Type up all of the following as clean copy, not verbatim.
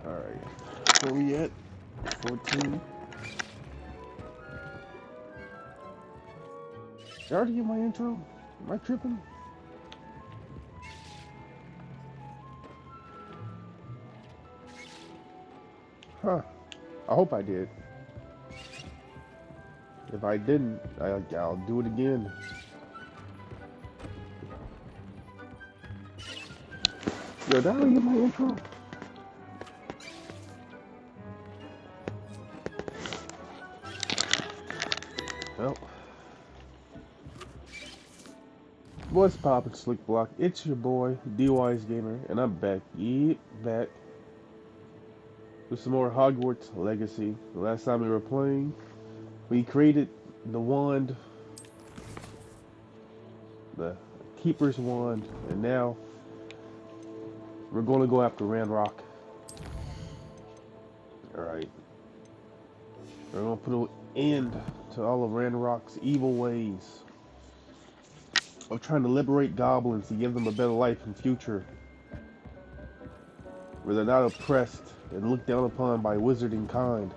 Alright. Where we at? 14. Did I already get my intro? Am I tripping? Huh. I hope I did. If I didn't, I'll do it again. Yo, did I already get my intro? Well, what's poppin', Slick Block? It's your boy, D.W.G Gamer, and I'm back. Yep, back with some more Hogwarts Legacy. The last time we were playing, we created the wand, the Keeper's Wand, and now we're going to go after Ranrock. Alright. We're going to put an end to all of Ranrock's evil ways of trying to liberate goblins to give them a better life in future, where they're not oppressed and looked down upon by wizarding kind.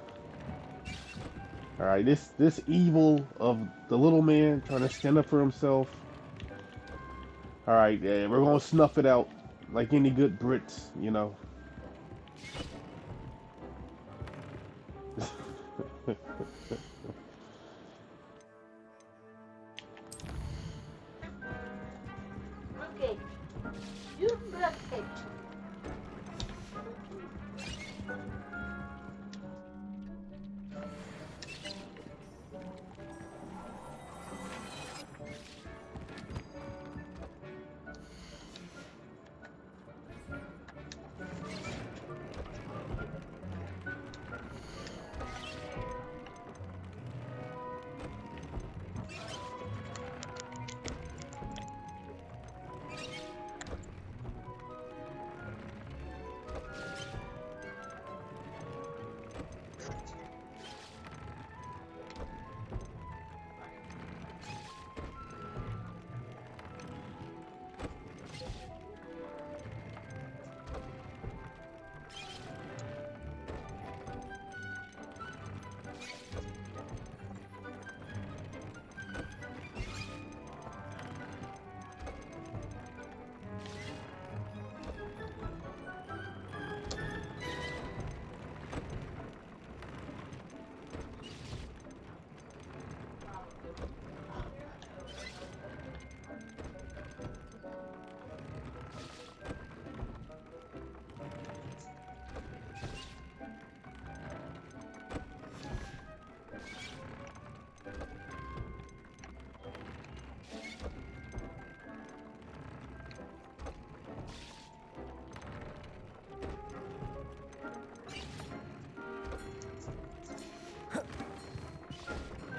Alright, this evil of the little man trying to stand up for himself. Alright, yeah, we're gonna snuff it out like any good Brits, you know. Okay. You block it.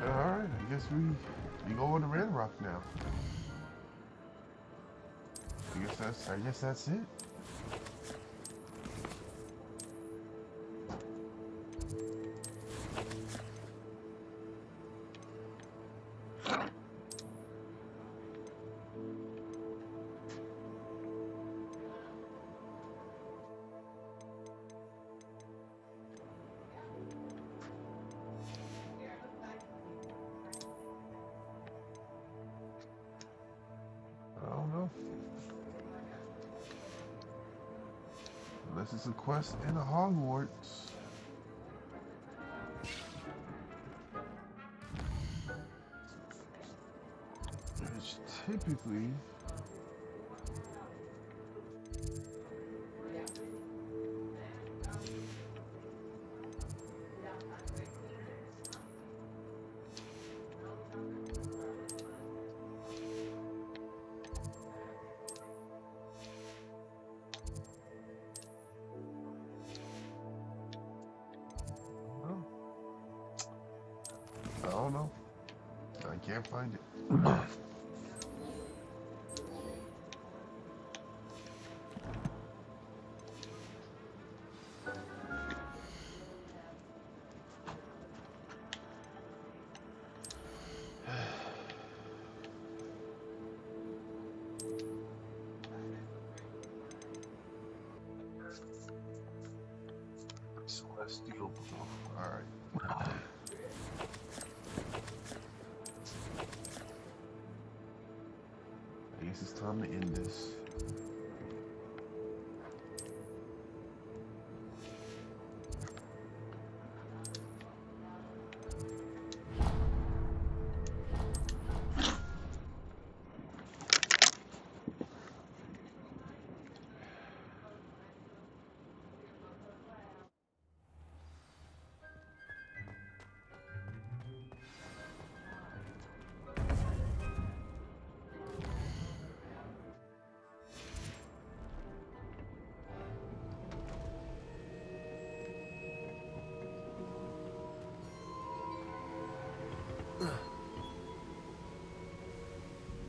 Alright, I guess we go on to Ranrock now. I guess that's it. I don't know. Unless it's a quest in a Hogwarts. Which typically I don't know. I can't find it. Celestial Blue. Alright. I guess it's time to end this.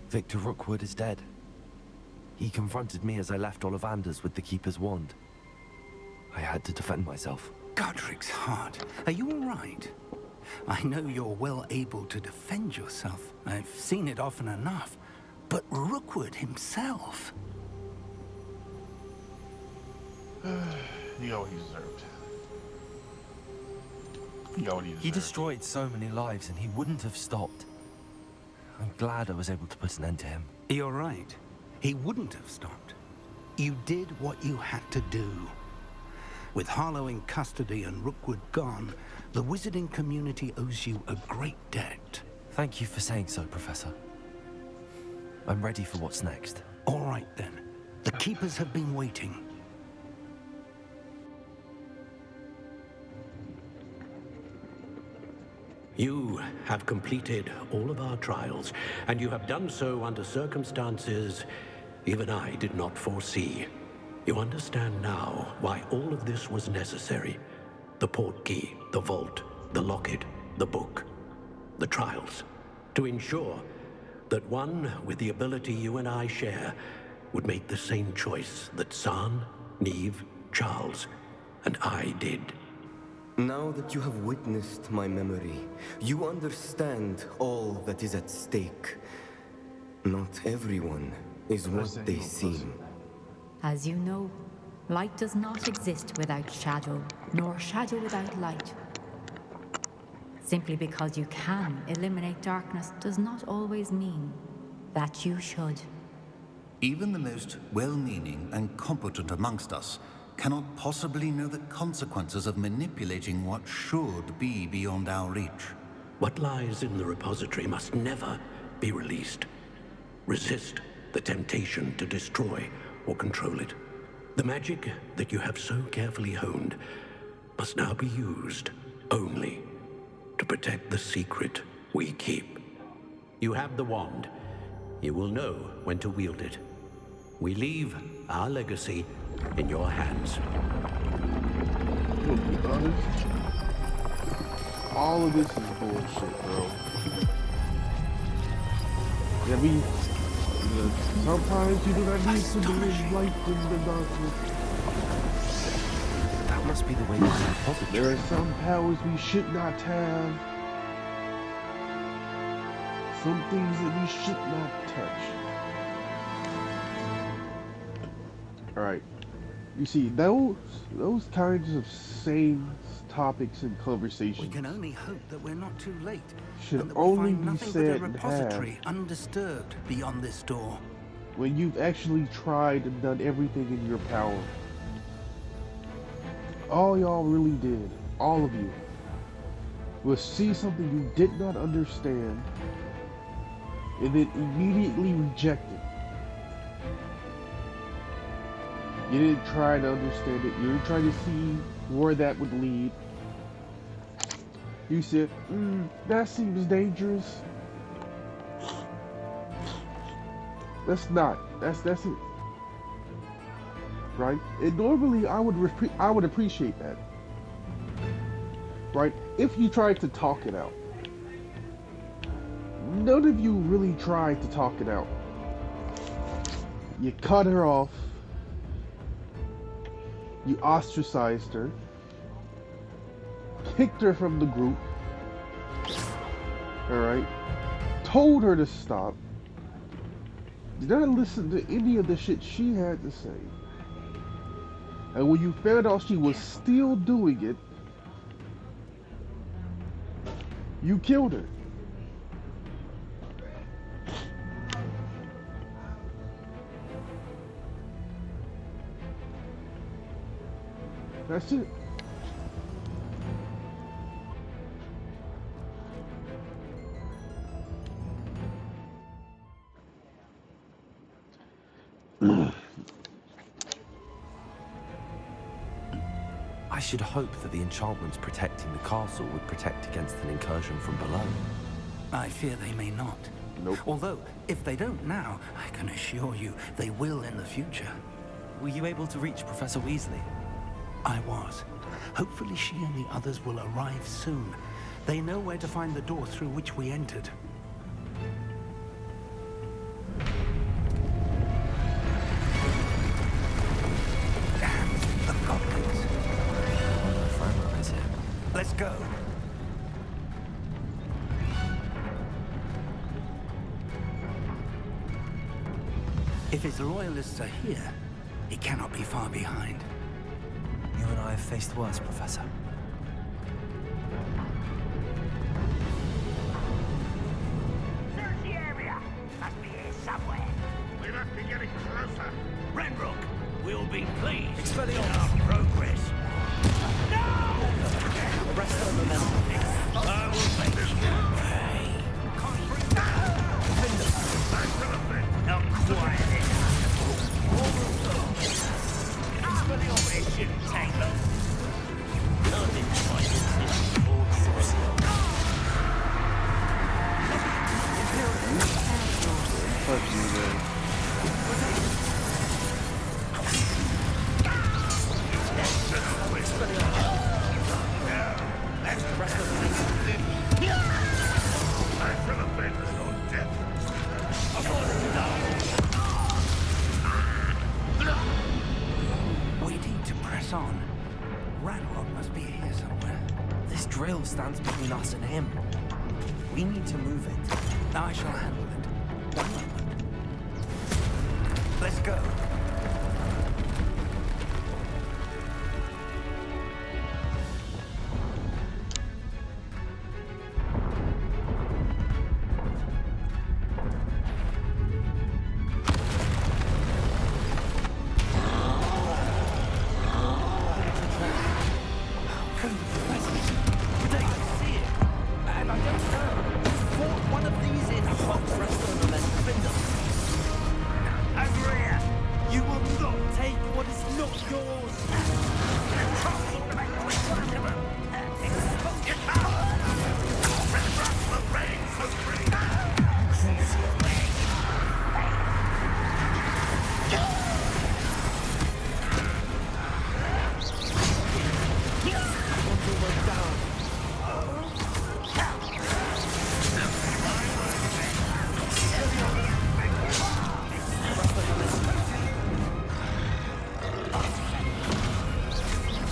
Victor Rookwood is dead. He confronted me as I left Ollivander's with the Keeper's wand. I had to defend myself. Godric's heart. Are you all right? I know you're well able to defend yourself. I've seen it often enough. But Rookwood himself... He got what he deserved. He got what he deserved. He destroyed so many lives and he wouldn't have stopped. I'm glad I was able to put an end to him. You're right. He wouldn't have stopped. You did what you had to do. With Harlow in custody and Rookwood gone, the wizarding community owes you a great debt. Thank you for saying so, Professor. I'm ready for what's next. All right, then. The Keepers have been waiting. You have completed all of our trials, and you have done so under circumstances even I did not foresee. You understand now why all of this was necessary. The portkey, the vault, the locket, the book, the trials. To ensure that one with the ability you and I share would make the same choice that San, Neve, Charles, and I did. Now that you have witnessed my memory, you understand all that is at stake. Not everyone is what they seem. As you know, light does not exist without shadow, nor shadow without light. Simply because you can eliminate darkness does not always mean that you should. Even the most well-meaning and competent amongst us cannot possibly know the consequences of manipulating what should be beyond our reach. What lies in the repository must never be released. Resist the temptation to destroy or control it. The magic that you have so carefully honed must now be used only to protect the secret we keep. You have the wand. You will know when to wield it. We leave our legacy in your hands. To be honest, all of this is bullshit, bro. I mean, sometimes you do not need to believe light in the darkness. That must be the way to the repository. There are some powers we should not have. Some things that we should not touch. Alright. You see, those kinds of same topics and We conversations can only hope that we're not too late. should and that we'll only find be nothing said but a and repository had undisturbed beyond this door. when you've actually tried and done everything in your power. All y'all really did, all of you, was see something you did not understand and then immediately reject it. You didn't try to understand it, you didn't try to see where that would lead. You said, that seems dangerous. That's it. Right? And normally I would appreciate that. Right? If you tried to talk it out. None of you really tried to talk it out. You cut her off. You ostracized her. Kicked her from the group. Alright? Told her to stop. Did not listen to any of the shit she had to say. And when you found out she was still doing it, you killed her. That's it. I should hope that the enchantments protecting the castle would protect against an incursion from below. I fear they may not. Nope. Although, if they don't now, I can assure you they will in the future. Were you able to reach Professor Weasley? I was. Hopefully she and the others will arrive soon. They know where to find the door through which we entered. Damn, the goblins. Let's go. If his loyalists are here, he cannot be far behind. You and I have faced worse, Professor. Search the area. Must be here somewhere. We must be getting closer. Renrook, we'll be pleased. Expelliarmus. Our progress. No! Arrest the momentum. I will make this one pay. Back to the pit. Not quiet enough. It shouldn't take long. Nothing twice as Fuck you, man. Back to the pit. There's no death. We need to press on. Ranrock must be here somewhere. This drill stands between us and him. We need to move it. I shall handle it. One moment. Let's go.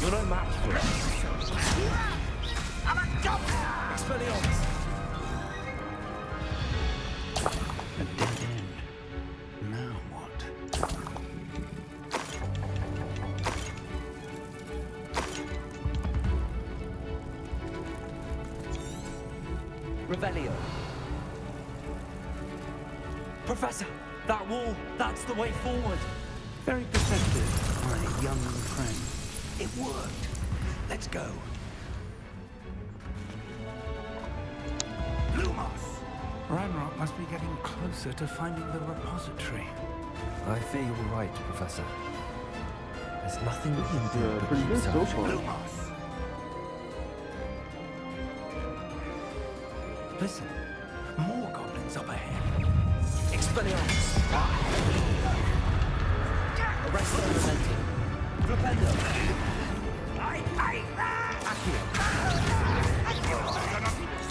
You're no match for us. I'm a goblin! Expelliarmus. A dead end. Now what? Revelio. Professor, that wall, that's the way forward. Very perceptive, my young friend. It worked. Let's go. Lumos! Ranrock must be getting closer to finding the repository. I fear you're right, Professor. There's nothing we can do but Pretty keep good so searching. far. Lumos! Listen, more goblins up ahead. Expelliarmus. Arrest the momentum. Flipendo. I hate that! Accio.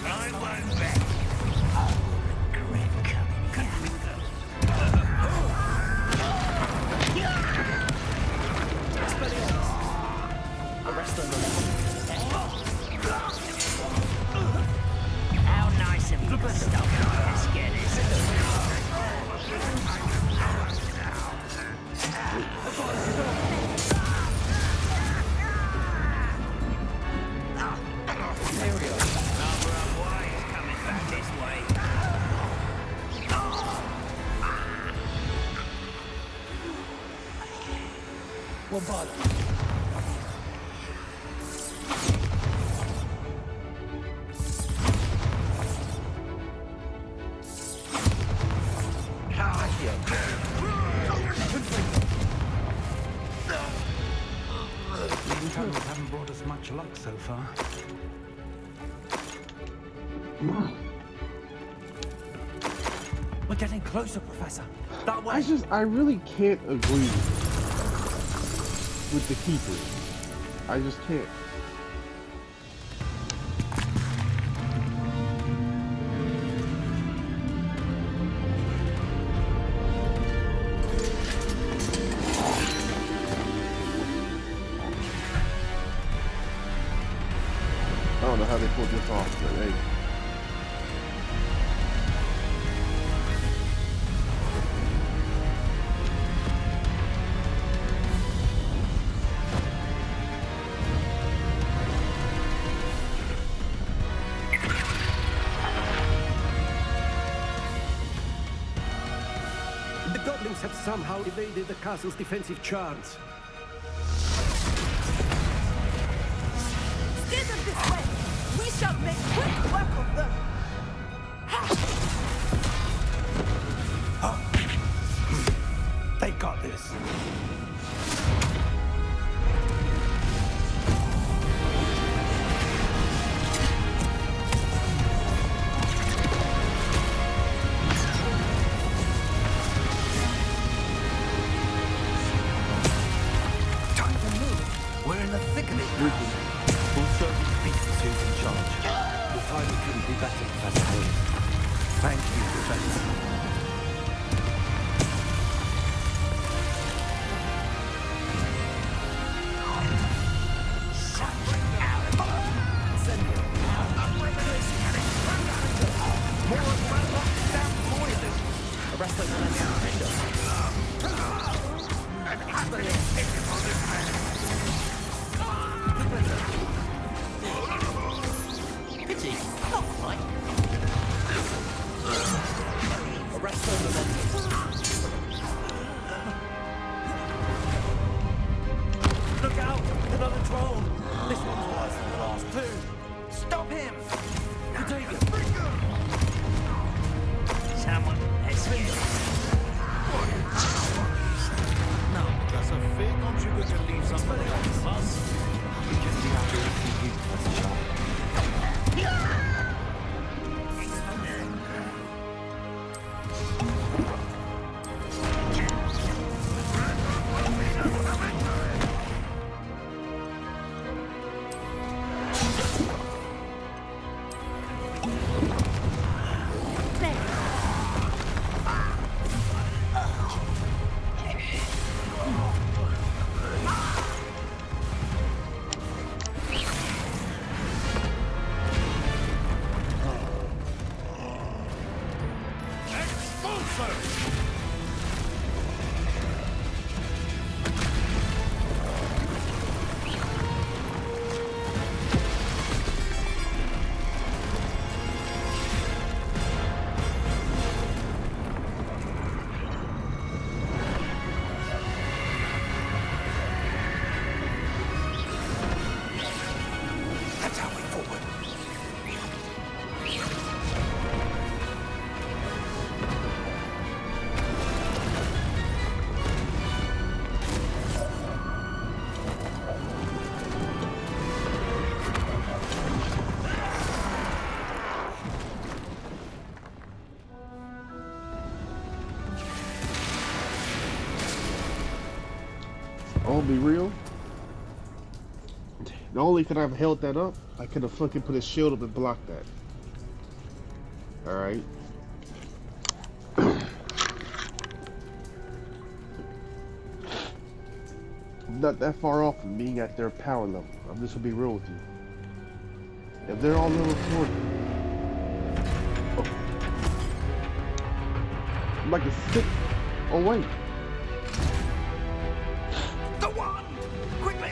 I won't bet. I'll regret coming here. Expelliarmus. Arrest the momentum. How nice of you to stop this, get it? bombarded. Wind tunnels haven't brought us much luck so far. We're getting closer, Professor. That way. I really can't agree with the Keepers. I just can't. I don't know how they pulled this off, but hey. The goblins have somehow evaded the castle's defensive charms. Steer them this way! We shall make quick work of them! They got this. Time to move. We're in the thick of it now. We'll show these beasts who's in charge. The timing couldn't be better, Professor Hayes. Thank you, Professor. Arrest those men behind us. Pity, not quite. Arrest those men. Look out! Another troll! This one's worse than the last two. Stop him! Someone has been. No, does a fair contributor leave somebody on the bus? Because we have to receive you, Professor Shaw. I'll be real. The only could I've held that up, I could have fucking put a shield up and blocked that. Alright. Not that far off from being at their power level. I'm just gonna be real with you. If they're all level 40, I'm like a 6. Oh wait. The one! Quickly!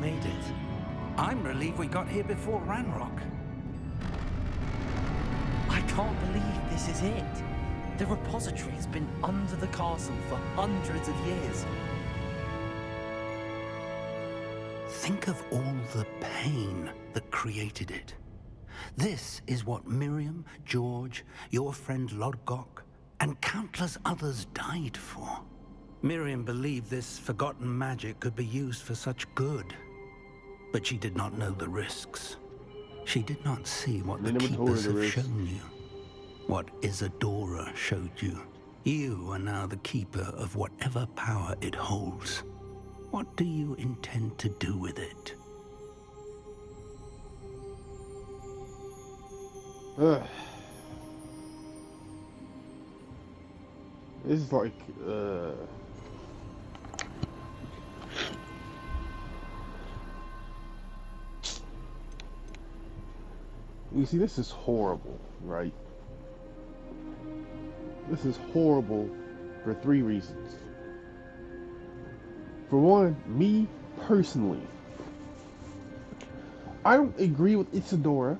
made it. I'm relieved we got here before Ranrock. I can't believe this is it. The repository has been under the castle for hundreds of years. Think of all the pain that created it. This is what Miriam, George, your friend Lodgok, and countless others died for. Miriam believed this forgotten magic could be used for such good. But she did not know the risks. She did not see what the Keepers have shown you. What Isadora showed you. You are now the Keeper of whatever power it holds. What do you intend to do with it? This is like, you see, this is horrible, right? This is horrible for 3 reasons. For one, me personally, I don't agree with Isadora.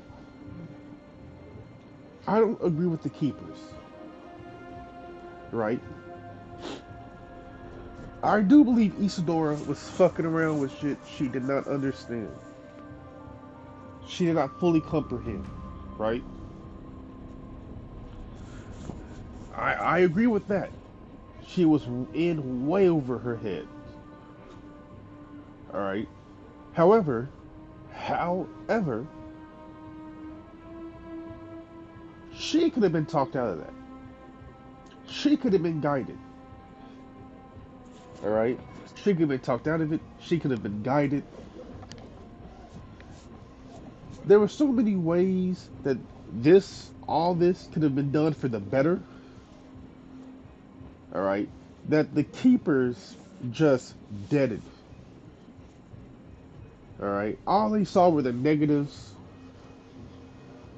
I don't agree with the Keepers. Right? I do believe Isadora was fucking around with shit she did not understand. She did not fully comprehend. Right? I agree with that. She was in way over her head. Alright? However, she could have been talked out of that. She could have been guided. Alright? She could have been talked out of it. She could have been guided. There were so many ways that all this could have been done for the better. Alright? That the Keepers just deaded. Alright? All they saw were the negatives.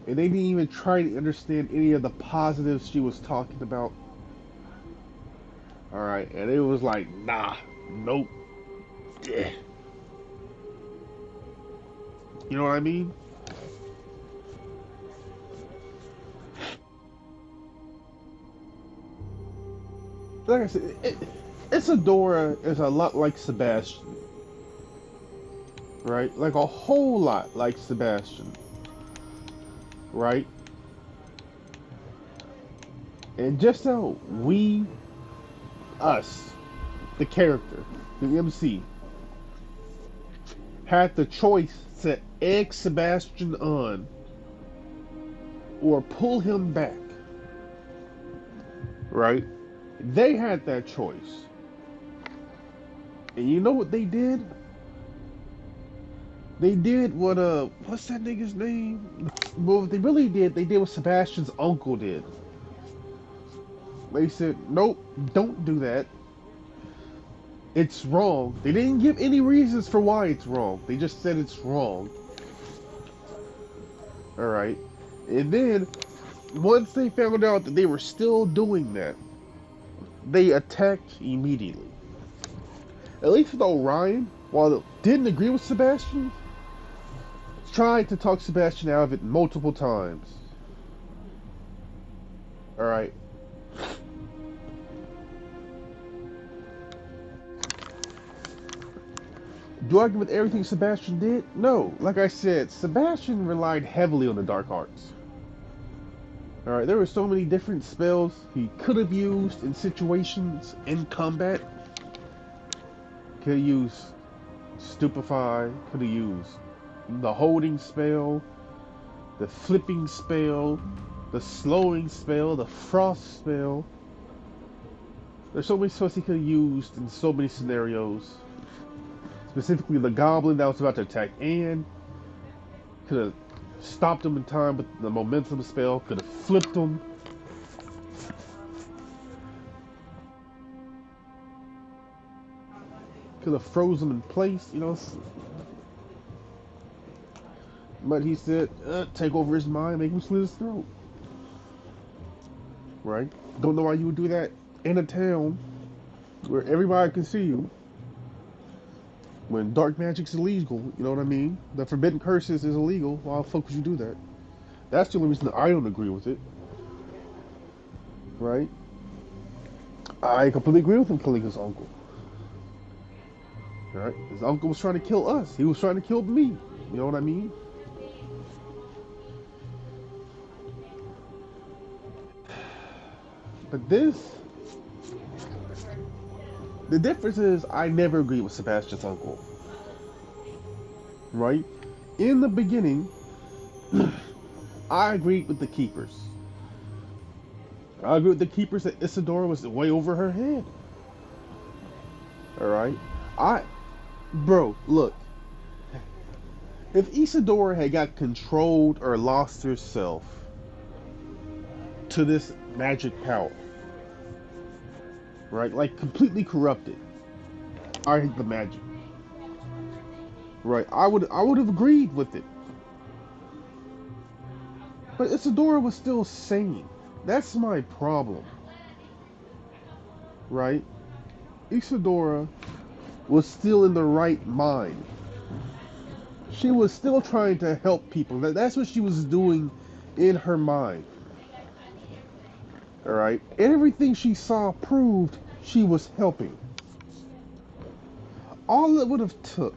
And they didn't even try to understand any of the positives she was talking about. Alright, and it was like, nah, nope. Yeah. You know what I mean? Like I said, Isadora is a lot like Sebastian. Right? Like a whole lot like Sebastian. Right? And just how us, the character, the MC, had the choice to egg Sebastian on or pull him back. Right? They had that choice. And you know what they did? They did what, what's that nigga's name? Well, what they really did, they did what Sebastian's uncle did. They said, nope, don't do that. It's wrong. They didn't give any reasons for why it's wrong. They just said it's wrong. Alright. And then, once they found out that they were still doing that, they attacked immediately. At least with Orion, while they didn't agree with Sebastian, tried to talk Sebastian out of it multiple times. Alright. Do I agree with everything Sebastian did? No. Like I said, Sebastian relied heavily on the dark arts. Alright, there were so many different spells he could have used in situations in combat. Could have used Stupefy, could have used the holding spell, the flipping spell, the slowing spell, the frost spell. There's so many spells he could have used in so many scenarios. Specifically, the goblin that was about to attack Anne could have stopped him in time with the momentum spell, could have flipped him. Could have froze him in place, you know. But he said, take over his mind, make him slit his throat. Right? Don't know why you would do that in a town where everybody can see you. When dark magic's illegal, you know what I mean? The forbidden curses is illegal. Why the fuck would you do that? That's the only reason I don't agree with it, right? I completely agree with him killing his uncle. Right? His uncle was trying to kill us. He was trying to kill me. You know what I mean? But the difference is I never agreed with Sebastian's uncle. Right? In the beginning, I agreed with the keepers. I agree with the keepers that Isadora was way over her head. Alright? Bro, look. If Isadora had got controlled or lost herself to this magic power, right? Like completely corrupted. I hate the magic. Right? I would have agreed with it. But Isadora was still sane. That's my problem. Right? Isadora was still in the right mind. She was still trying to help people. That's what she was doing in her mind. Alright? Everything she saw proved she was helping. All it would have took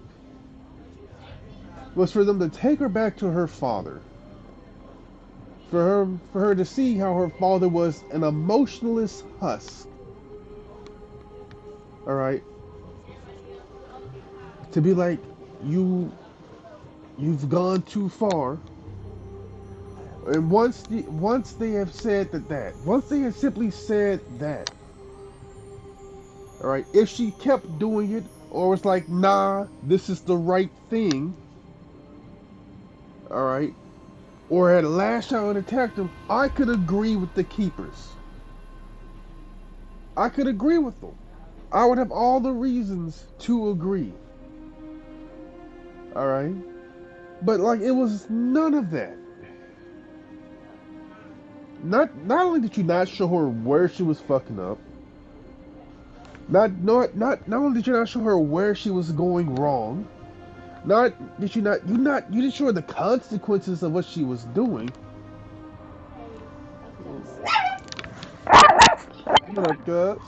was for them to take her back to her father. For her to see how her father was an emotionless husk. Alright? To be like, you've gone too far. And once they have said once they have simply said that, alright, if she kept doing it, or was like, nah, this is the right thing, alright, or had lashed out and attacked him, I could agree with the keepers. I could agree with them. I would have all the reasons to agree. Alright? But like, it was none of that. Not only did you not show her where she was fucking up, not only did you not show her where she was going wrong, you didn't show her the consequences of what she was doing. What up, Gus?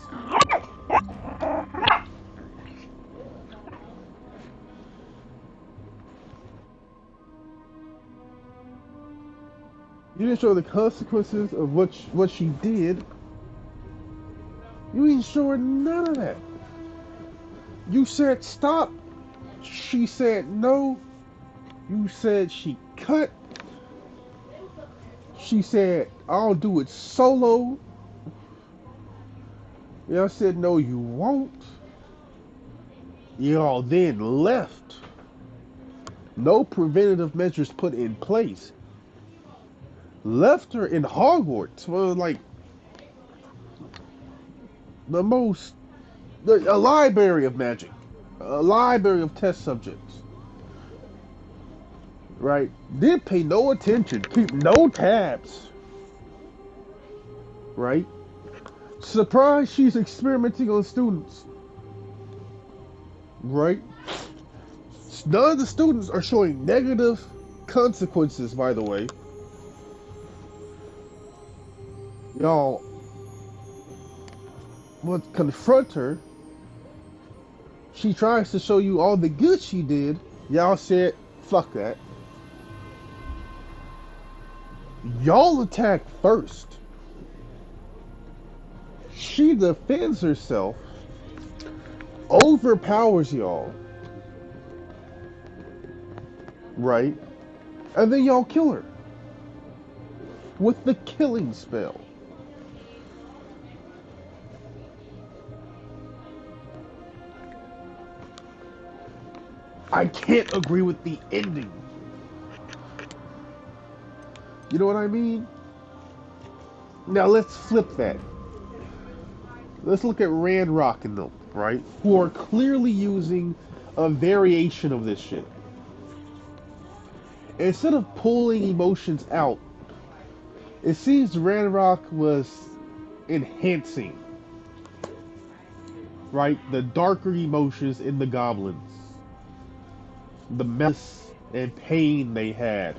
You didn't show the consequences of what she did. You didn't show her none of that. You said stop. She said no. You said she cut. She said, I'll do it solo. Y'all said, no, you won't. Y'all then left. No preventative measures put in place. Left her in Hogwarts for like a library of magic. A library of test subjects. Right? Didn't pay no attention. Keep no tabs. Right? Surprised she's experimenting on students. Right? None of the students are showing negative consequences, by the way. Y'all would confront her. She tries to show you all the good she did. Y'all said, fuck that. Y'all attack first. She defends herself, overpowers y'all, right? And then y'all kill her with the killing spell. I can't agree with the ending. You know what I mean? Now let's flip that. Let's look at Rand Rock and them, right? Who are clearly using a variation of this shit. Instead of pulling emotions out, it seems Rand Rock was enhancing, right, the darker emotions in the goblins. the malice and pain they had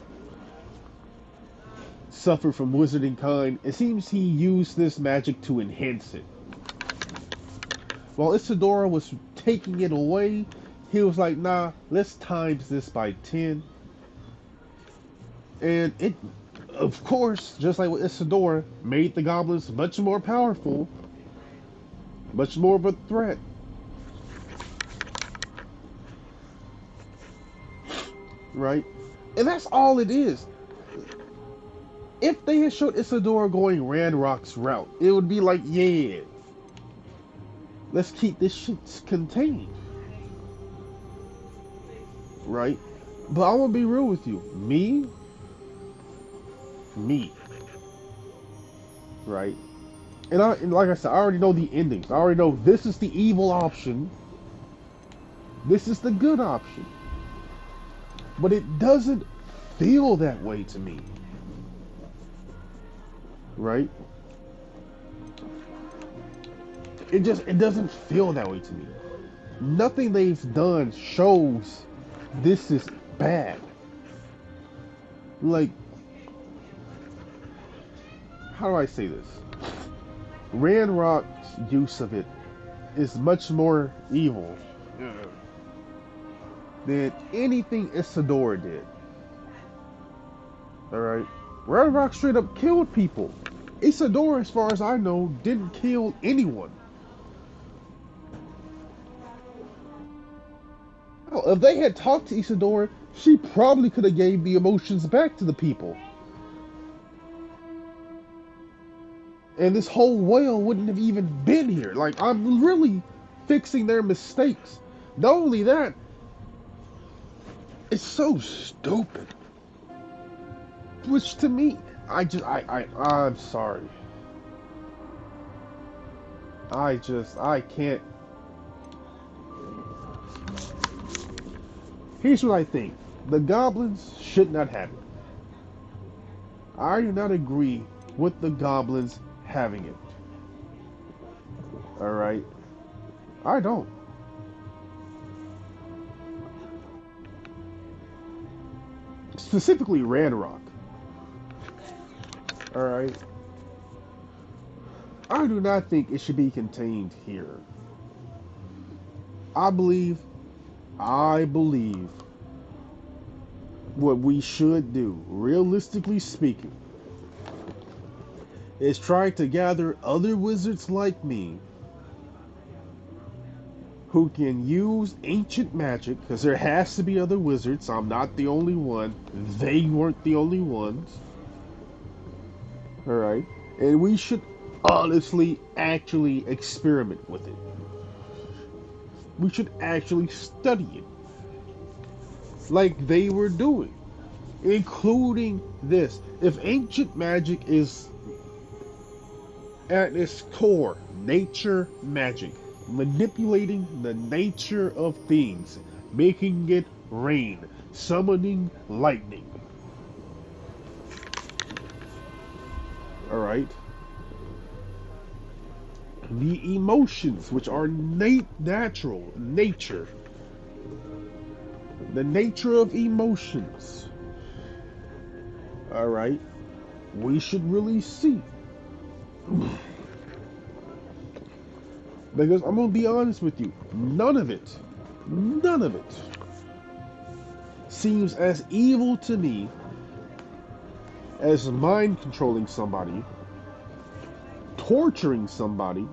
suffered from wizarding kind, it seems he used this magic to enhance it. While Isadora was taking it away, he was like, nah, let's times this by 10. And it, of course, just like with Isadora, made the goblins much more powerful, much more of a threat. Right? And that's all it is. If they had showed Isadora going Ranrock's route, it would be like, yeah, let's keep this shit contained. Right? But I'm gonna be real with you. Me. Right? And like I said, I already know the endings. I already know this is the evil option. This is the good option. But it doesn't feel that way to me. Right? It doesn't feel that way to me. Nothing they've done shows this is bad. Like, how do I say this? Ranrock's use of it is much more evil than anything Isadora did. Alright? Ranrock straight up killed people. Isadora, as far as I know, didn't kill anyone. Hell, if they had talked to Isadora, she probably could have gave the emotions back to the people. And this whole whale wouldn't have even been here. Like, I'm really fixing their mistakes. Not only that, it's so stupid. Which to me, I'm sorry. I can't. Here's what I think. The goblins should not have it. I do not agree with the goblins having it. Alright? I don't. Specifically Ranrock. Alright? I do not think it should be contained here. I believe what we should do, realistically speaking, is try to gather other wizards like me who can use ancient magic, because there has to be other wizards. I'm not the only one. They weren't the only ones. Alright? And we should honestly actually experiment with it. We should actually study it. Like they were doing. Including this. If ancient magic is at its core nature magic, manipulating the nature of things, making it rain, summoning lightning. Alright? The emotions, which are natural, nature. The nature of emotions. Alright? We should really see. Because I'm gonna be honest with you, none of it seems as evil to me as mind controlling somebody, torturing somebody,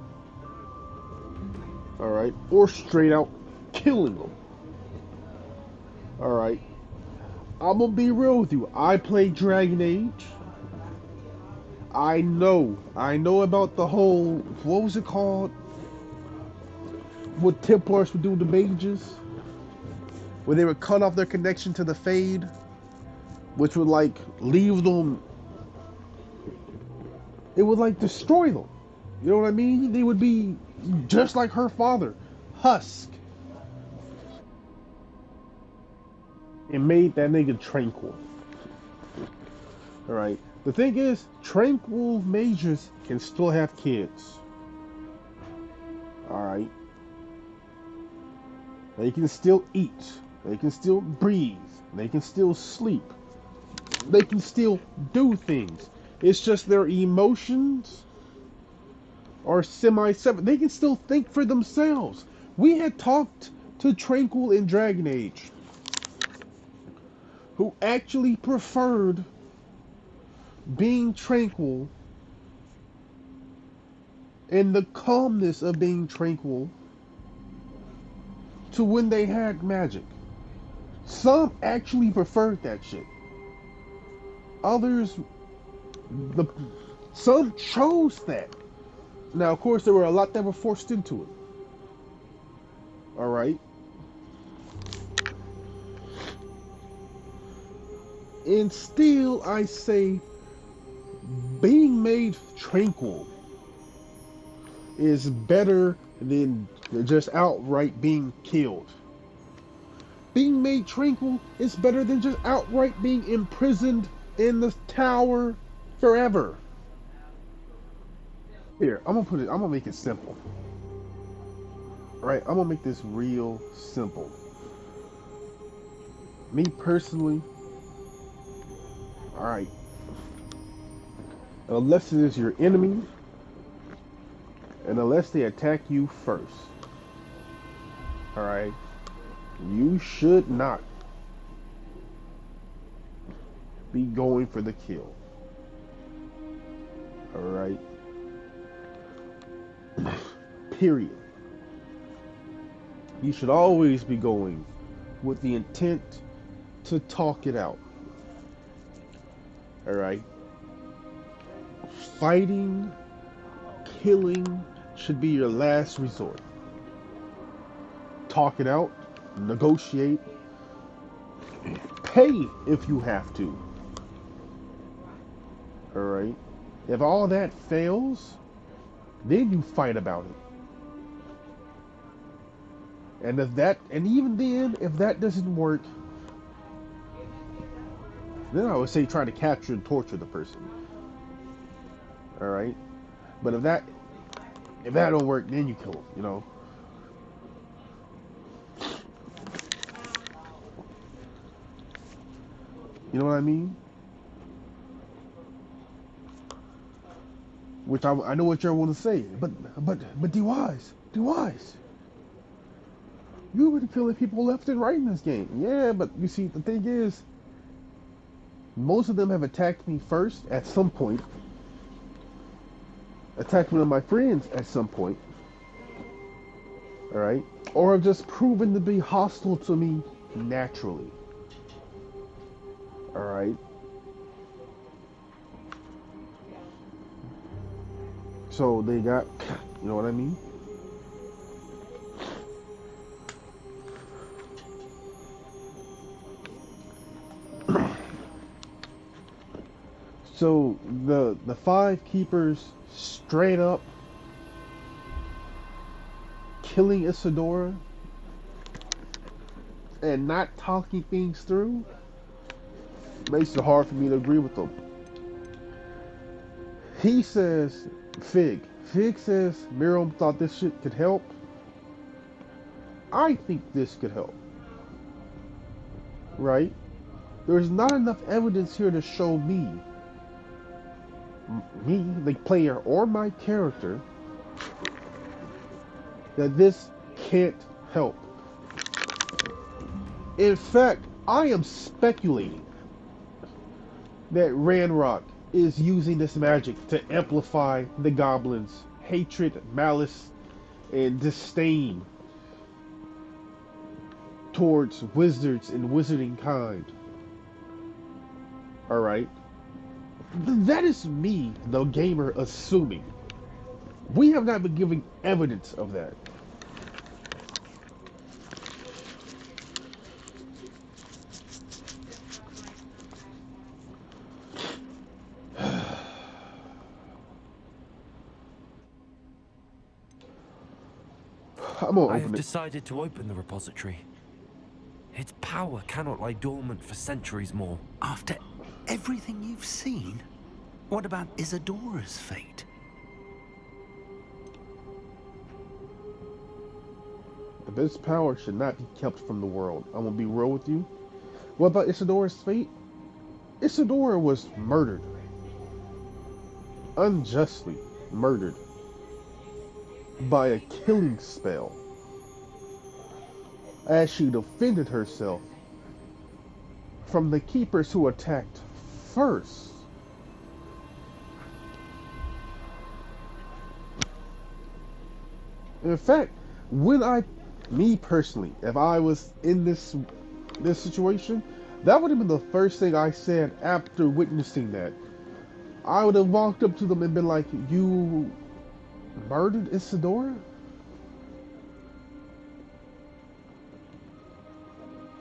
alright, or straight out killing them. Alright, I'm gonna be real with you. I played Dragon Age. I know about the whole, what was it called? What Templars would do to mages? Where they would cut off their connection to the Fade, which would like leave them, it would like destroy them. You know what I mean? They would be just like her father, Husk. And made that nigga tranquil. Alright. The thing is, tranquil mages can still have kids. Alright. They can still eat. They can still breathe. They can still sleep. They can still do things. It's just their emotions are semi-separate. They can still think for themselves. We had talked to Tranquil in Dragon Age, who actually preferred being tranquil and the calmness of being tranquil to when they had magic. Some actually preferred that shit. Others, some chose that. Now, of course, there were a lot that were forced into it. All right. And still, I say, being made tranquil is better than just outright being killed. Being made tranquil is better than just outright being imprisoned in the tower forever. Here, I'm gonna make it simple. Right? I'm gonna make this real simple. Me personally, alright. Unless it is your enemy, and unless they attack you first, alright, you should not be going for the kill. Alright? Period. You should always be going with the intent to talk it out. Alright? Fighting, killing should be your last resort. Talk it out, negotiate, pay if you have to. Alright? If all that fails, then you fight about it. And even then, if that doesn't work, then I would say try to capture and torture the person. Alright? But if that don't work, then you kill them, you know? You know what I mean? Which I know what y'all want to say, but D.W.G, you were killing people left and right in this game. Yeah, but you see, the thing is, most of them have attacked me first at some point. Attacked one of my friends at some point. Alright? Or have just proven to be hostile to me naturally. Alright? So they got, you know what I mean? So the five keepers straight up killing Isadora and not talking things through makes it hard for me to agree with them. He says Fig says Miriam thought this shit could help. I think this could help. Right? There's not enough evidence here to show me, the player or my character, that this can't help. In fact, I am speculating that Ranrock is using this magic to amplify the goblins' hatred, malice, and disdain towards wizards and wizarding kind. Alright? That is me, the gamer, assuming. We have not been giving evidence of that. I have decided to open the repository. Its power cannot lie dormant for centuries more. After everything you've seen, what about Isadora's fate? The best power should not be kept from the world. I'm gonna be real with you. What about Isadora's fate? Isadora was murdered. Unjustly murdered. By a killing spell. As she defended herself from the keepers who attacked first. In fact, me personally, if I was in this situation, that would have been the first thing I said after witnessing that. I would have walked up to them and been like, "You murdered Isadora?"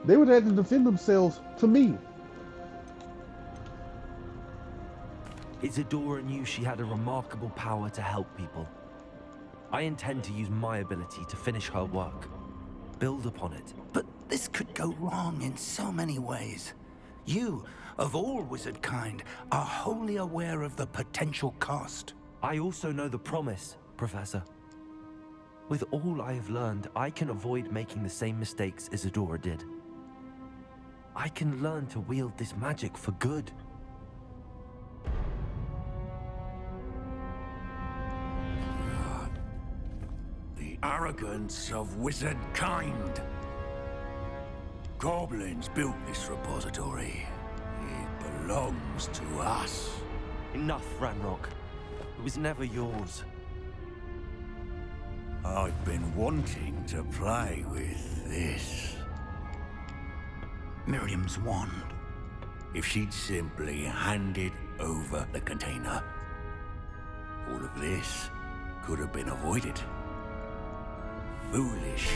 They would have had to defend themselves to me. Isadora knew she had a remarkable power to help people. I intend to use my ability to finish her work. Build upon it. But this could go wrong in so many ways. You, of all wizard kind, are wholly aware of the potential cost. I also know the promise, Professor. With all I have learned, I can avoid making the same mistakes Isadora did. I can learn to wield this magic for good. The arrogance of wizard kind. Goblins built this repository. It belongs to us. Enough, Ranrock. It was never yours. I've been wanting to play with this. Miriam's wand. If she'd simply handed over the container, all of this could have been avoided. Foolish.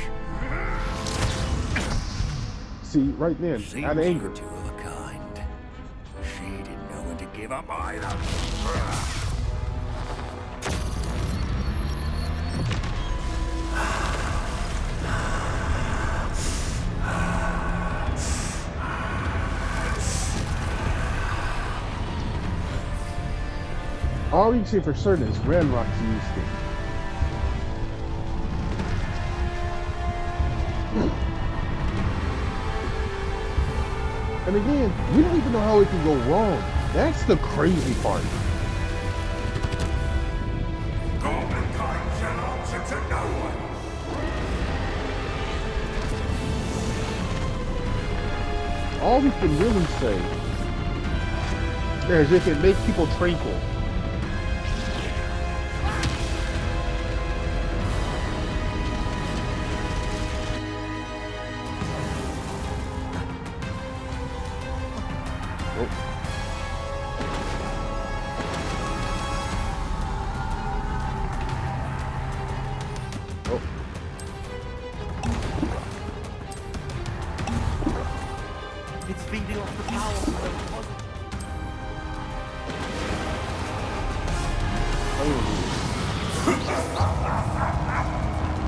See, right then, Seems out of anger. you're two of a kind. She didn't know when to give up either. All we can say for certain is Ranrock's used it. And again, we don't even know how it can go wrong. That's the crazy part. Goblin kind shall answer to no one. All we can really say is if it makes people tranquil. It's feeding off the power from the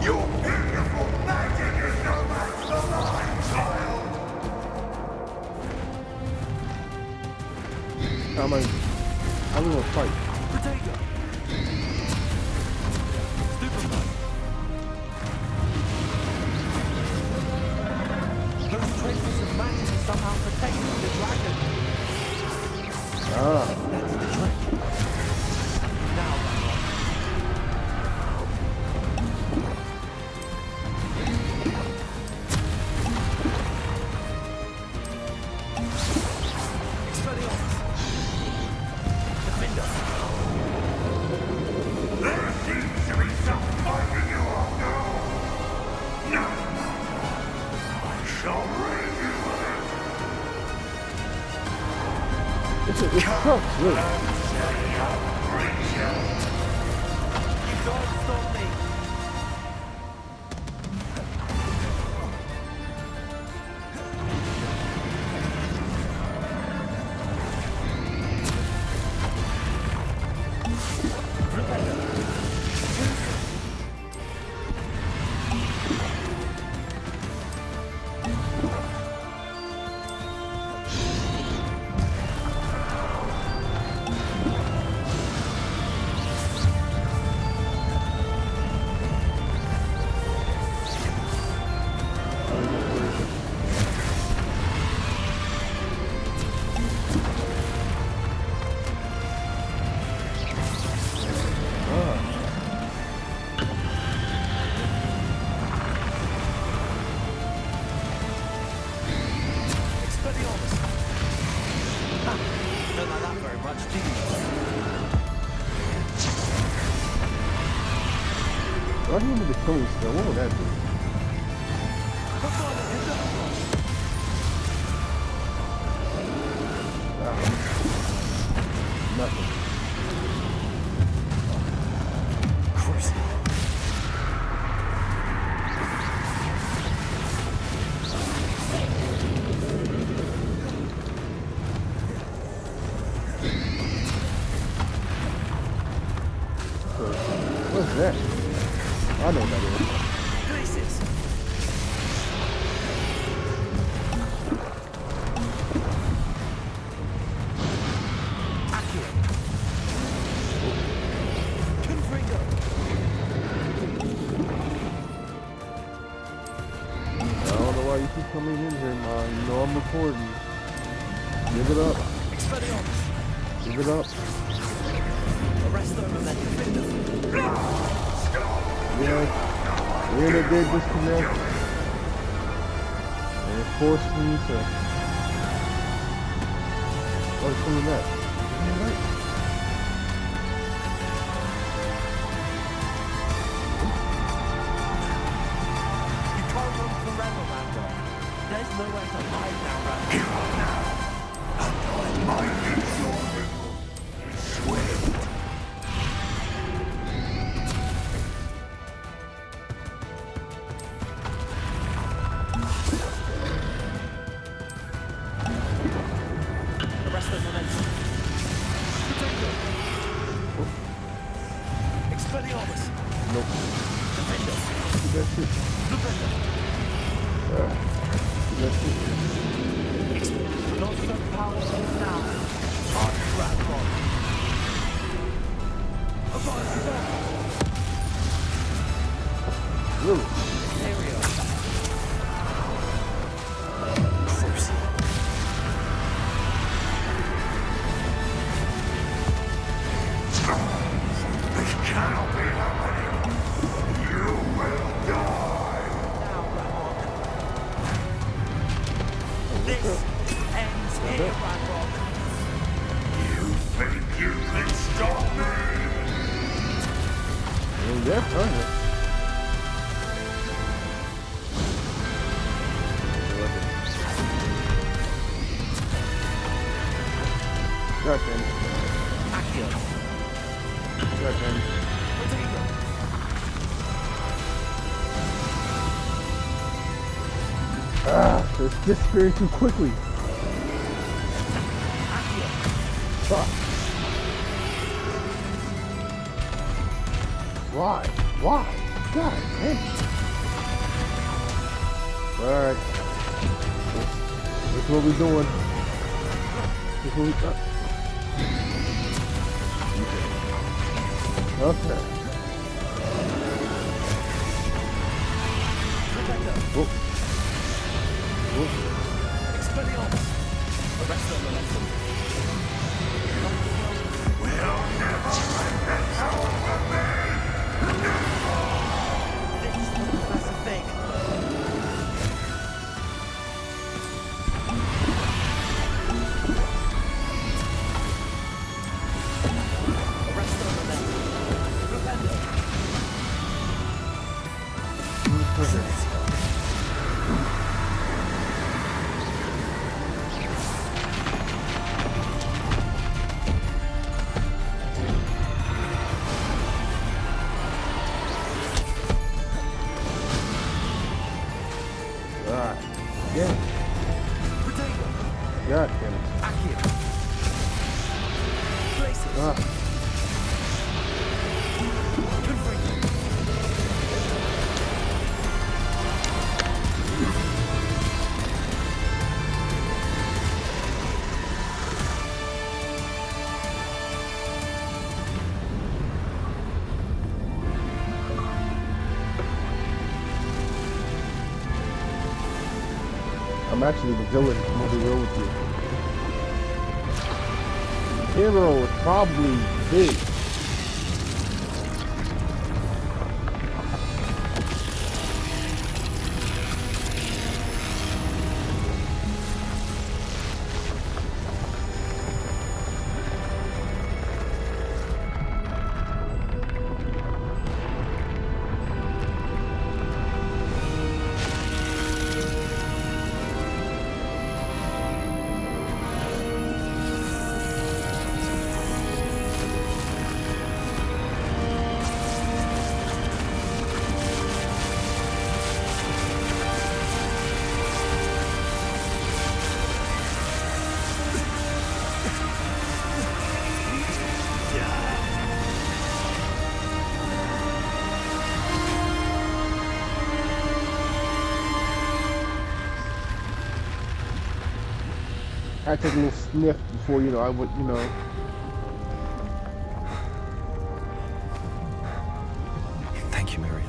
Your beautiful magic is no match for mine, child. I'm gonna fight. Potato! Stupefy! Those traces of magic are somehow protecting the dragon. Ah. That's the trick. Now, Expelliarmus! Defend us! There seems to be some fighting you up now. No. I shall rid you of it. It's tough, really. You can't stop me! Why do you need the killing spell? What would that do? Nothing. Cruising. What's that? I know what that is. Places. Accurate. Confringo. I don't know why you keep coming in here, man. You know I'm recording. Give it up. Expelliarmus. Give it up. Arresto and defender. Yeah. We're in a big disconnect. And it forced me to... Oh, it's coming back. It's coming back. You can't run forever, Randall. There's nowhere to hide now, Randall. Arresto momentum. Potato. Expelliarmus. Nope. Defender. That's it. Defender. That's it. Not so powerful now. Hard trap on. Really? Stereo. This cannot be happening. You will die. Now, Radrock. This ends here, Radrock. You think you can stop me? Well, yeah, kind of. God damn it. Accio. God damn it. Potato. It's disappearing too quickly. Accio. Fuck. Why? Why? God damn it. Alright. That's what we're doing. That's what we got. Okay. Whoop. Whoop. Expelliarmus. Arresto momentum. We'll never let this over me. This is the Professor Fig. Arresto momentum. Defender. Alright. Yeah. Potato. God damn it. Accio. Places. Confringo. I'm actually the villain. I'm gonna be real with you. Hero is probably big. I take a little sniff before, I would, Thank you, Mary.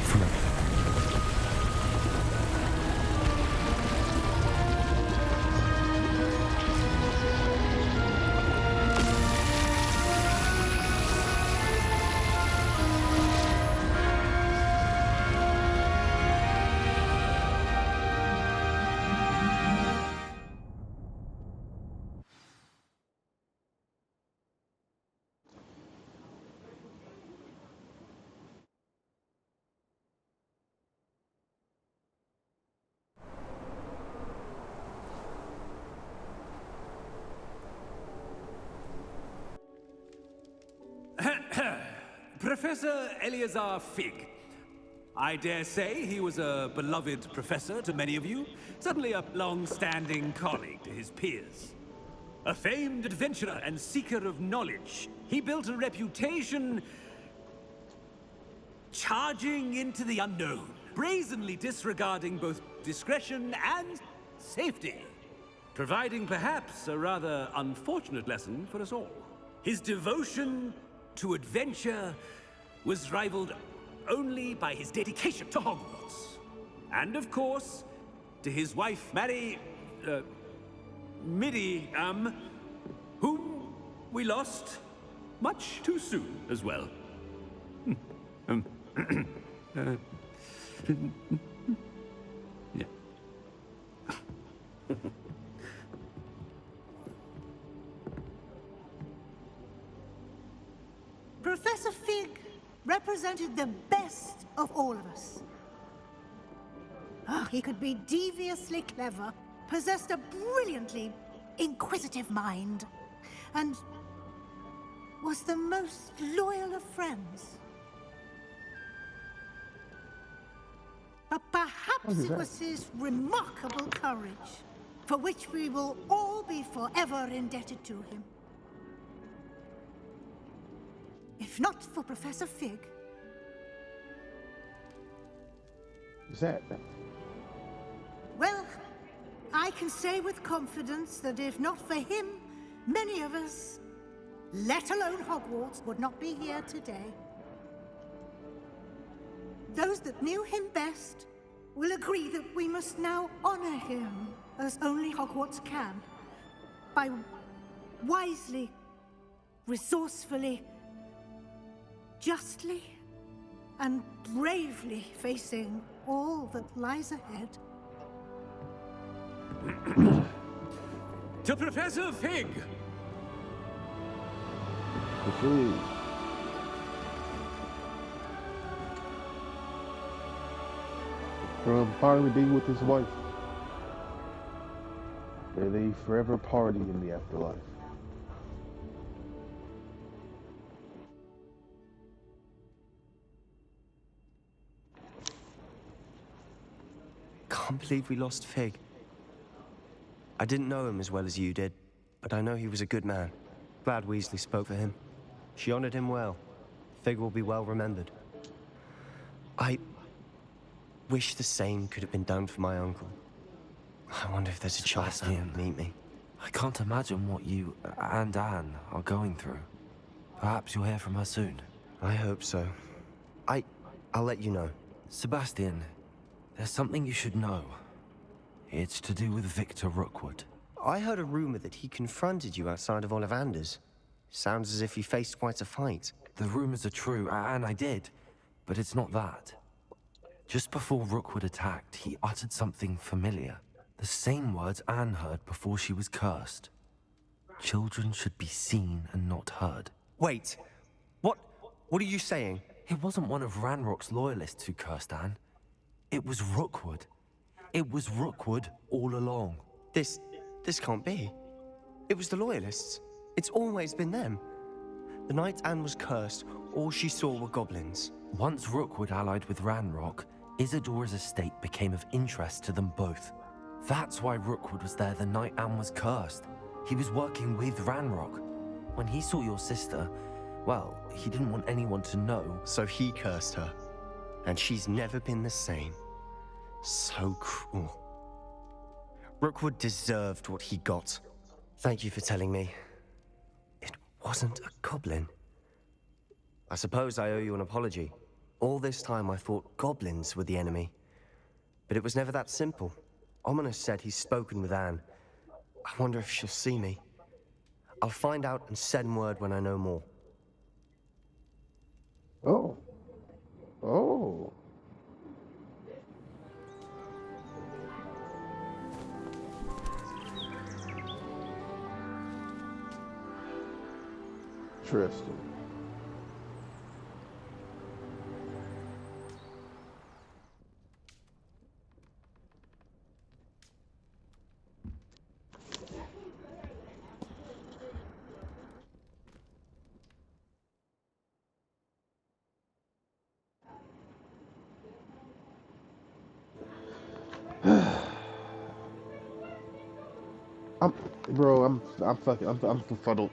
For everything. Professor Eleazar Fig. I dare say he was a beloved professor to many of you, suddenly a long-standing colleague to his peers. A famed adventurer and seeker of knowledge, he built a reputation charging into the unknown, brazenly disregarding both discretion and safety, providing perhaps a rather unfortunate lesson for us all. His devotion to adventure was rivaled only by his dedication to Hogwarts. And of course, to his wife, Middy, whom we lost much too soon as well. Yeah. Professor Fig represented the best of all of us. He could be deviously clever, possessed a brilliantly inquisitive mind, and was the most loyal of friends. But perhaps it was his remarkable courage, for which we will all be forever indebted to him. If not for Professor Fig. What's that? Well, I can say with confidence that if not for him, many of us, let alone Hogwarts, would not be here today. Those that knew him best will agree that we must now honor him as only Hogwarts can, by wisely, resourcefully, justly and bravely facing all that lies ahead. To Professor Fig! From finally being with his wife. May they forever party in the afterlife. Can't believe we lost Fig. I didn't know him as well as you did, but I know he was a good man. Glad Weasley spoke for him. She honored him well. Fig will be well remembered. I wish the same could have been done for my uncle. I wonder if there's a chance he would meet me. I can't imagine what you and Anne are going through. Perhaps you'll hear from her soon. I hope so. I'll let you know. Sebastian, there's something you should know. It's to do with Victor Rookwood. I heard a rumor that he confronted you outside of Ollivander's. Sounds as if he faced quite a fight. The rumors are true, and I did. But it's not that. Just before Rookwood attacked, he uttered something familiar. The same words Anne heard before she was cursed. Children should be seen and not heard. Wait. What are you saying? It wasn't one of Ranrock's loyalists who cursed Anne. It was Rookwood. It was Rookwood all along. This can't be. It was the Loyalists. It's always been them. The night Anne was cursed, all she saw were goblins. Once Rookwood allied with Ranrock, Isadora's estate became of interest to them both. That's why Rookwood was there the night Anne was cursed. He was working with Ranrock. When he saw your sister, well, he didn't want anyone to know. So he cursed her. And she's never been the same. So cruel. Rookwood deserved what he got. Thank you for telling me. It wasn't a goblin. I suppose I owe you an apology. All this time I thought goblins were the enemy. But it was never that simple. Ominous said he's spoken with Anne. I wonder if she'll see me. I'll find out and send word when I know more. Oh. Oh. Interesting. I'm befuddled.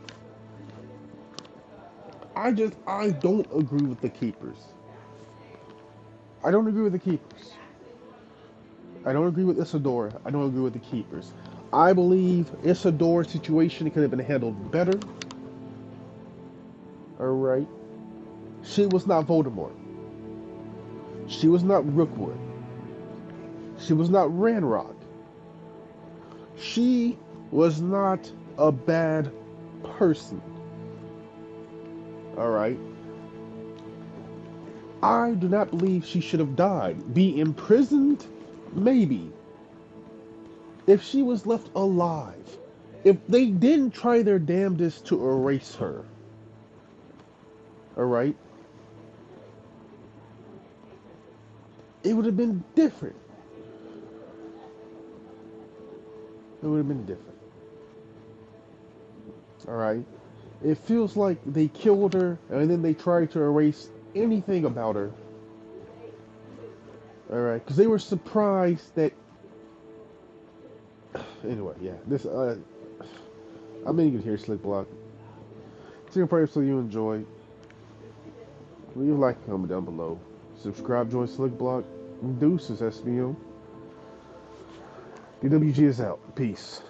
I don't agree with the keepers. I don't agree with the keepers. I don't agree with Isadora. I don't agree with the keepers. I believe Isadora's situation could have been handled better. Alright. She was not Voldemort. She was not Rookwood. She was not Ranrock. She was not a bad person. Alright. I do not believe she should have died. Be imprisoned? Maybe. If she was left alive. If they didn't try their damnedest to erase her. Alright? It would have been different. It would have been different. Alright? It feels like they killed her and then they tried to erase anything about her. Alright? Because they were surprised that... Anyway, yeah. This, I'm ending it here, Slick Block. See you pray so you enjoy. Leave a like, comment down below. Subscribe, join Slick Block. Deuces, SBO. D.W.G is out. Peace.